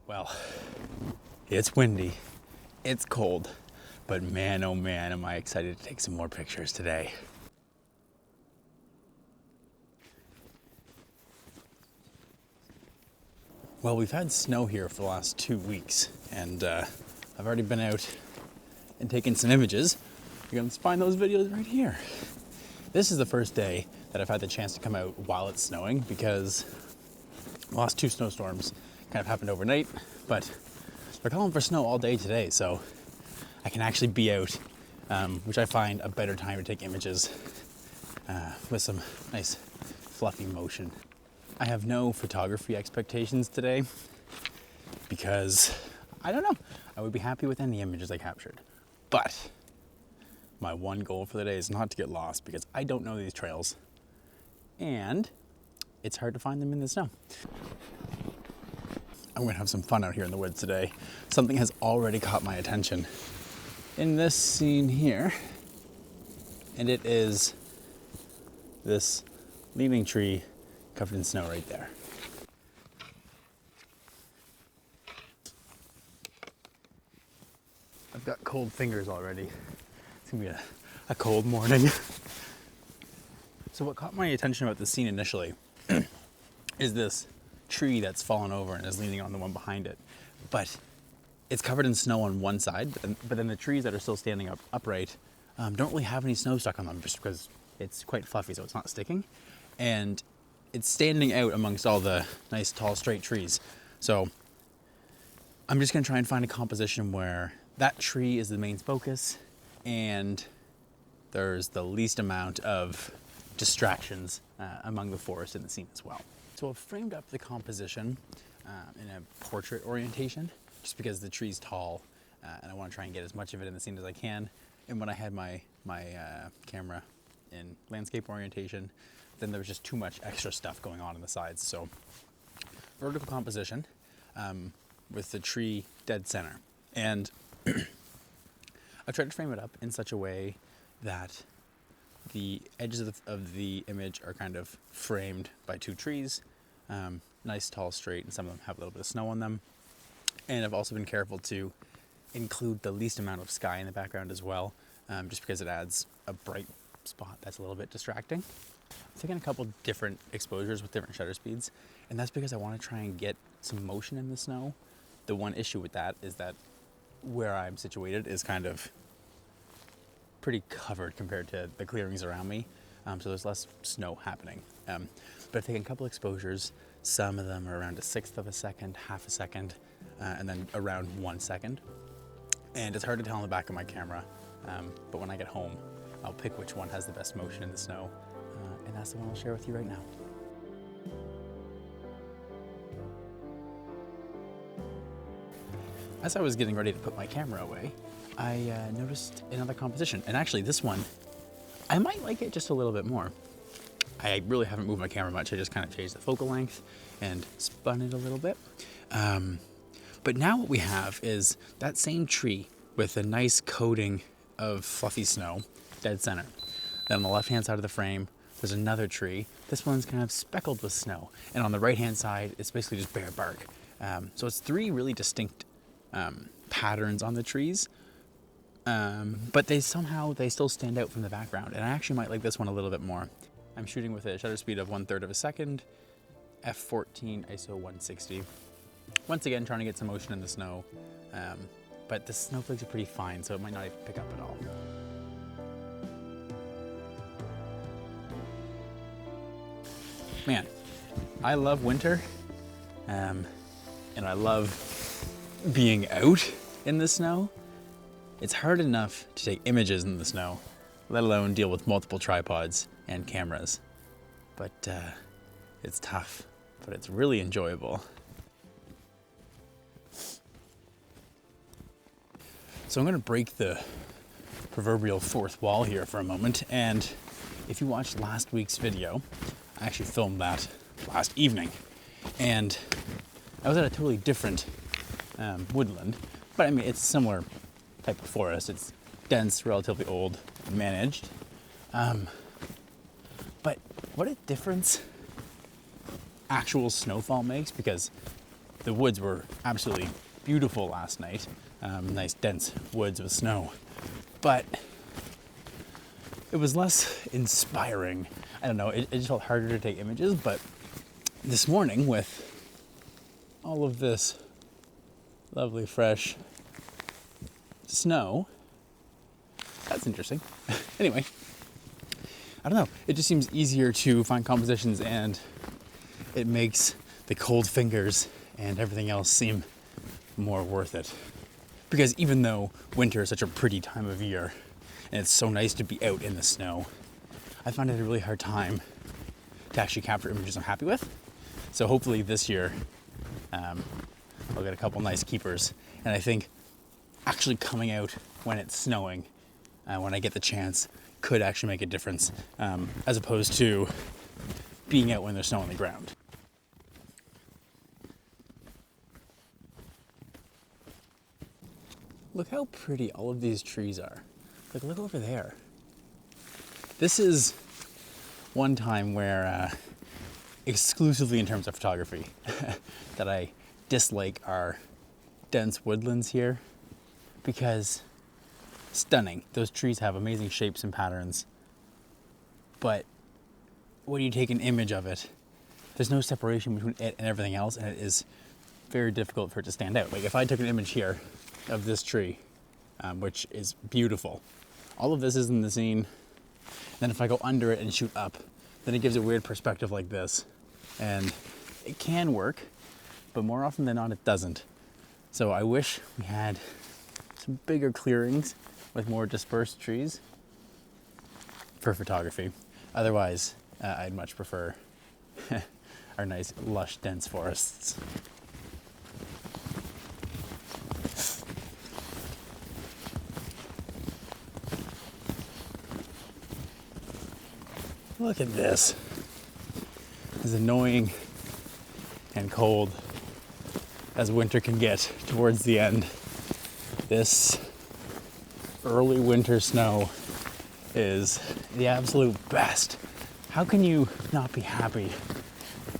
Well, it's windy, it's cold, but man, oh man, am I excited to take some more pictures today. Well, we've had snow here for the last 2 weeks, and I've already been out and taken some images. You're gonna find those videos right here. This is the first day that I've had the chance to come out while it's snowing because the last 2 snowstorms kind of happened overnight, but they're calling for snow all day today, so I can actually be out, which I find a better time to take images with some nice fluffy motion. I have no photography expectations today because, I don't know, I would be happy with any images I captured. But my one goal for the day is not to get lost because I don't know these trails and it's hard to find them in the snow. I'm gonna have some fun out here in the woods today. Something has already caught my attention in this scene here, and it is this leaning tree covered in snow right there. I've got cold fingers already. It's gonna be a cold morning. So what caught my attention about this scene initially is this tree that's fallen over and is leaning on the one behind it. But it's covered in snow on one side, but then the trees that are still standing upright don't really have any snow stuck on them just because it's quite fluffy, so it's not sticking. And it's standing out amongst all the nice, tall, straight trees. So I'm just gonna try and find a composition where that tree is the main focus and there's the least amount of distractions among the forest in the scene as well. So I've framed up the composition in a portrait orientation, just because the tree's tall and I want to try and get as much of it in the scene as I can. And when I had my camera in landscape orientation, then there was just too much extra stuff going on the sides. So vertical composition with the tree dead center. And I've tried to frame it up in such a way that the edges of the image are kind of framed by 2 trees, nice, tall, straight, and some of them have a little bit of snow on them. And I've also been careful to include the least amount of sky in the background as well, just because it adds a bright spot that's a little bit distracting. I've taken a couple different exposures with different shutter speeds, and that's because I want to try and get some motion in the snow. The one issue with that is that where I'm situated is kind of pretty covered compared to the clearings around me, so there's less snow happening. But I've taken a couple exposures. Some of them are around 1/6 of a second, half a second, and then around 1 second. And it's hard to tell on the back of my camera, but when I get home, I'll pick which one has the best motion in the snow, and that's the one I'll share with you right now. As I was getting ready to put my camera away, I noticed another composition, and actually this one, I might like it just a little bit more. I really haven't moved my camera much, I just kind of changed the focal length and spun it a little bit. But now what we have is that same tree with a nice coating of fluffy snow, dead center. Then on the left-hand side of the frame, there's another tree. This one's kind of speckled with snow. And on the right-hand side, it's basically just bare bark. So it's 3 really distinct patterns on the trees, but they still stand out from the background. And I actually might like this one a little bit more. I'm shooting with a shutter speed of 1/3 of a second, f14, ISO 160. Once again, trying to get some motion in the snow, but the snowflakes are pretty fine, so it might not even pick up at all. Man, I love winter, and I love being out in the snow. It's hard enough to take images in the snow, let alone deal with multiple tripods and cameras. But it's tough, but it's really enjoyable. So I'm gonna break the proverbial 4th wall here for a moment, and if you watched last week's video, I actually filmed that last evening, and I was at a totally different woodland, but I mean, it's a similar type of forest. It's dense, relatively old, managed. But what a difference actual snowfall makes, because the woods were absolutely beautiful last night. Nice dense woods with snow. But it was less inspiring. I don't know, it just felt harder to take images, but this morning with all of this lovely fresh snow, that's interesting. Anyway, I don't know, it just seems easier to find compositions, and it makes the cold fingers and everything else seem more worth it. Because even though winter is such a pretty time of year, and it's so nice to be out in the snow, I find it a really hard time to actually capture images I'm happy with. So hopefully this year, I'll get a couple nice keepers. And I think actually coming out when it's snowing, when I get the chance, could actually make a difference, as opposed to being out when there's snow on the ground. Look how pretty all of these trees are. Like, look over there. This is one time where, exclusively in terms of photography, that I dislike our dense woodlands here, because stunning. Those trees have amazing shapes and patterns, but when you take an image of it, there's no separation between it and everything else, and it is very difficult for it to stand out. Like if I took an image here of this tree, which is beautiful, all of this is in the scene. Then if I go under it and shoot up, then it gives a weird perspective like this. And it can work, but more often than not, it doesn't. So I wish we had some bigger clearings with more dispersed trees for photography. Otherwise, I'd much prefer our nice, lush, dense forests. Look at this. As annoying and cold as winter can get towards the end, this early winter snow is the absolute best. How can you not be happy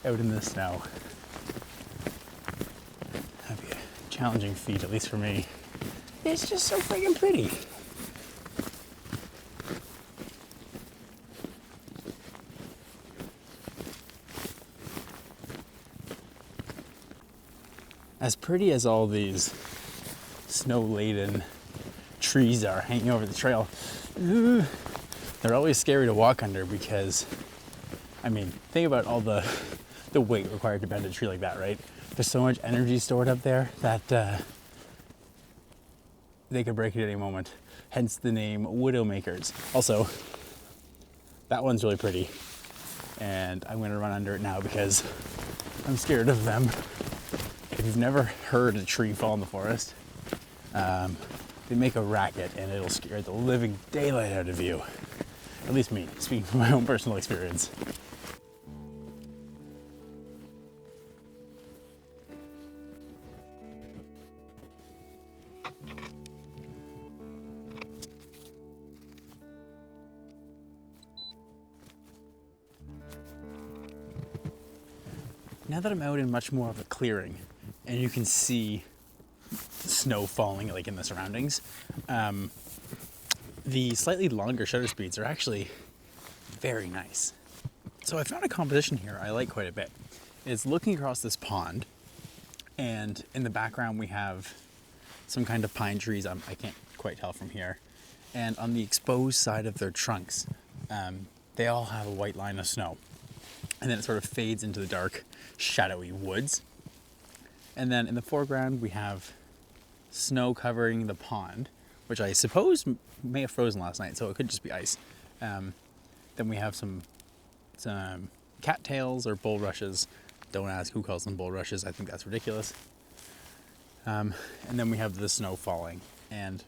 out in the snow? That'd be a challenging feat, at least for me. It's just so freaking pretty. As pretty as all these snow-laden trees are hanging over the trail, they're always scary to walk under because, I mean, think about all the weight required to bend a tree like that, right? There's so much energy stored up there that they could break it at any moment. Hence the name Widowmakers. Also, that one's really pretty, and I'm going to run under it now because I'm scared of them. If you've never heard a tree fall in the forest, they make a racket and it'll scare the living daylight out of you. At least me, speaking from my own personal experience. Now that I'm out in much more of a clearing, and you can see snow falling like in the surroundings, the slightly longer shutter speeds are actually very nice. So I found a composition here I like quite a bit. It's looking across this pond, and in the background we have some kind of pine trees. I can't quite tell from here. And on the exposed side of their trunks, they all have a white line of snow. And then it sort of fades into the dark, shadowy woods. And then in the foreground, we have snow covering the pond, which I suppose may have frozen last night, so it could just be ice. Then we have some cattails or bulrushes. Don't ask who calls them bulrushes. I think that's ridiculous. And then we have the snow falling. And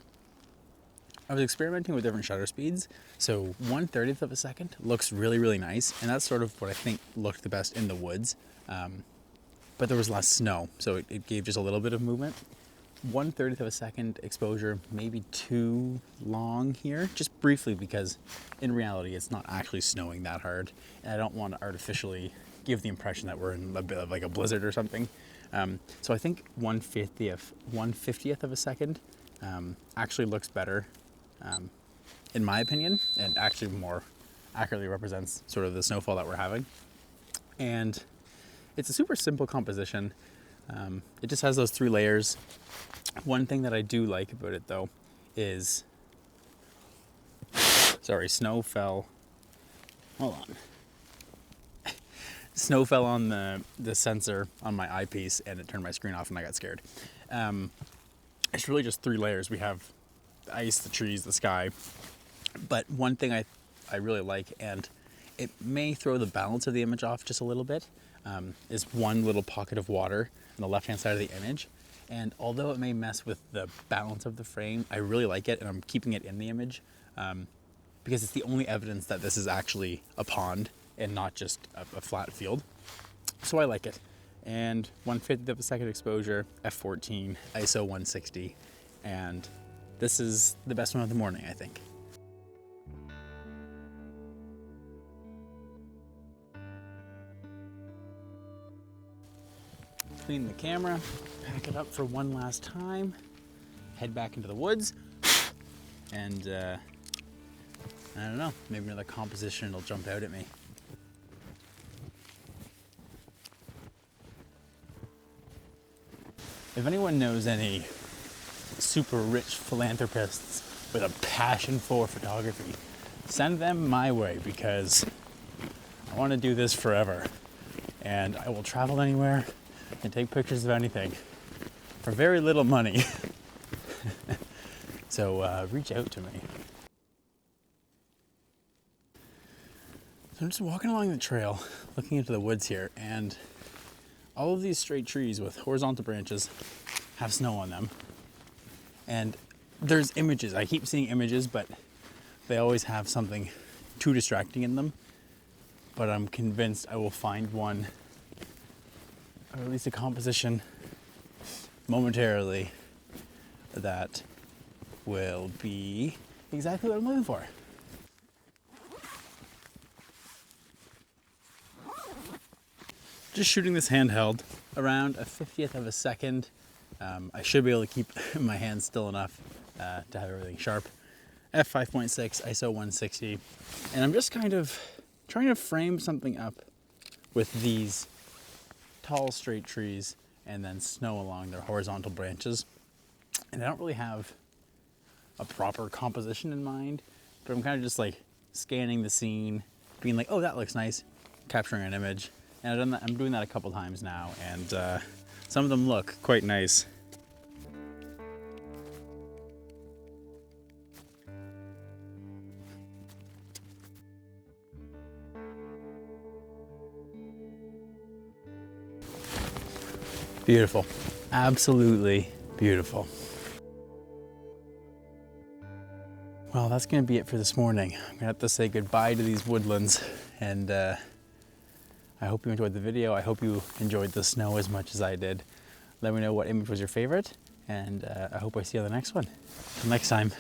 I was experimenting with different shutter speeds. So 1/30th of a second looks really, really nice. And that's sort of what I think looked the best in the woods. But there was less snow, so it gave just a little bit of movement. 1/30th of a second exposure, maybe too long here, just briefly, because in reality it's not actually snowing that hard. And I don't want to artificially give the impression that we're in a bit of like a blizzard or something. So I think 1/50th of a second actually looks better, in my opinion, and actually more accurately represents sort of the snowfall that we're having. And it's a super simple composition. It just has those 3 layers. One thing that I do like about it though is, snow fell, hold on. Snow fell on the sensor on my eyepiece and it turned my screen off and I got scared. It's really just 3 layers. We have the ice, the trees, the sky. But one thing I really like, and it may throw the balance of the image off just a little bit, is one little pocket of water on the left-hand side of the image. And although it may mess with the balance of the frame, I really like it and I'm keeping it in the image because it's the only evidence that this is actually a pond and not just a flat field. So I like it. And 1/50th of a second exposure, f14, ISO 160, and this is the best one of the morning, I think. Clean the camera, pack it up for one last time, head back into the woods, and I don't know, maybe another composition will jump out at me. If anyone knows any super rich philanthropists with a passion for photography, send them my way because I want to do this forever. And I will travel anywhere and take pictures of anything for very little money. So reach out to me. So I'm just walking along the trail, looking into the woods here, and all of these straight trees with horizontal branches have snow on them. And there's images. I keep seeing images, but they always have something too distracting in them. But I'm convinced I will find one, or at least a composition momentarily, that will be exactly what I'm looking for. Just shooting this handheld around a 50th of a second. I should be able to keep my hands still enough to have everything sharp. f5.6, ISO 160. And I'm just kind of trying to frame something up with these tall straight trees and then snow along their horizontal branches. And I don't really have a proper composition in mind, but I'm kind of just like scanning the scene, being like, oh, that looks nice, capturing an image. And I'm doing that a couple times now, and some of them look quite nice. Beautiful, absolutely beautiful. Well, that's gonna be it for this morning. I'm gonna have to say goodbye to these woodlands, and I hope you enjoyed the video. I hope you enjoyed the snow as much as I did. Let me know what image was your favorite, and I hope I see you on the next one. Until next time.